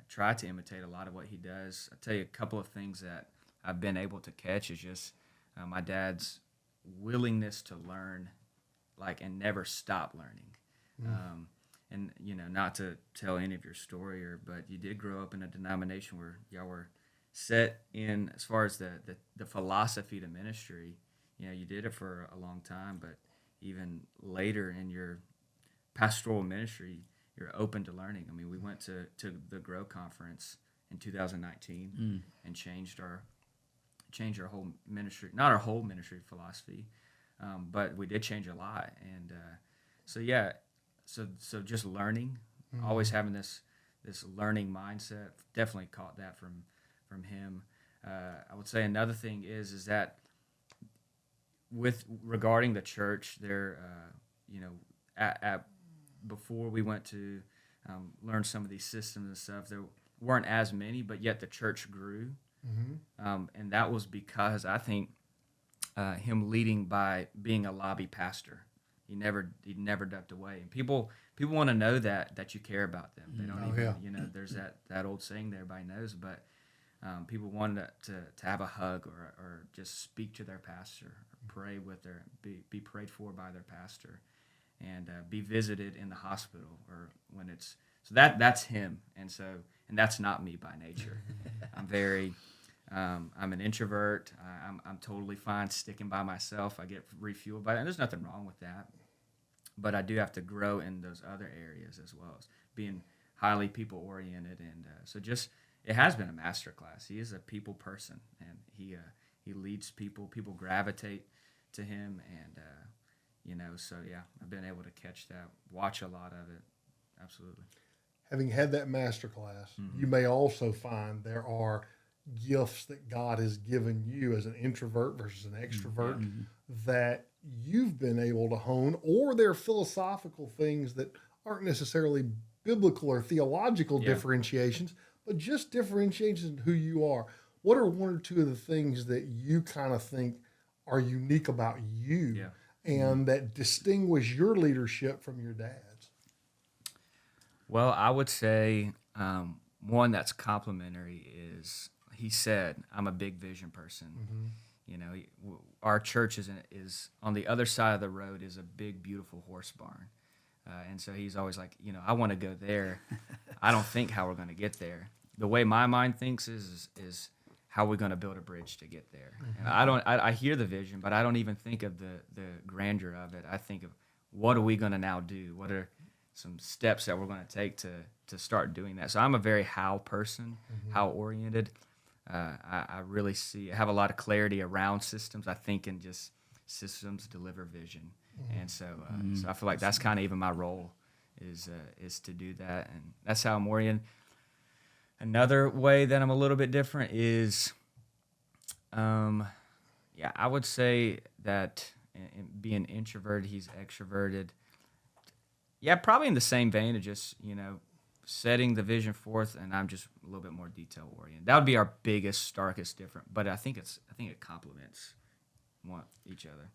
try to imitate a lot of what he does. I'll tell you a couple of things that I've been able to catch is just my dad's willingness to learn, like, and never stop learning. And not to tell any of your story, but you did grow up in a denomination where y'all were set in, as far as the philosophy to ministry. You did it for a long time, but even later in your pastoral ministry, you're open to learning. I mean, we went to the Grow Conference in 2019 and changed our whole ministry, not our whole ministry philosophy, but we did change a lot. And so just learning, always having this learning mindset. Definitely caught that from him. I would say another thing is that with regarding the church, there, before we went to learn some of these systems and stuff, there weren't as many, but yet the church grew. And that was because I think him leading by being a lobby pastor. He never ducked away, and people want to know that you care about them. They don't there's that old saying that everybody knows, but people wanted to have a hug or just speak to their pastor, or pray with be prayed for by their pastor, and be visited in the hospital, or when it's so that's him, and that's not me by nature. I'm an introvert. I'm totally fine sticking by myself. I get refueled by that, and there's nothing wrong with that. But I do have to grow in those other areas as well, as being highly people-oriented. And so just it has been a master class. He is a people person, and he leads people. People gravitate to him, and so yeah, I've been able to catch that, watch a lot of it. Absolutely. Having had that master class, you may also find there are gifts that God has given you as an introvert versus an extrovert that you've been able to hone, or they're philosophical things that aren't necessarily biblical or theological differentiations, but just differentiations in who you are. What are one or two of the things that you kind of think are unique about you and that distinguish your leadership from your dad's? Well, I would say one that's complementary is, he said, I'm a big vision person. Our church is on the other side of the road is a big, beautiful horse barn. And so he's always like, I want to go there. I don't think how we're going to get there. The way my mind thinks is how we're going to build a bridge to get there. And I hear the vision, but I don't even think of the grandeur of it. I think of, what are we going to now do? What are some steps that we're going to take to start doing that? So I'm a very how person, how oriented. I really have a lot of clarity around systems. I think in just systems deliver vision, and so I feel like that's kind of even my role is to do that, and that's how I'm oriented. Another way that I'm a little bit different is, I would say that being introverted, he's extroverted. Yeah, probably in the same vein of just setting the vision forth, and I'm just a little bit more detail oriented. That would be our biggest, starkest difference. But I think it complements each other.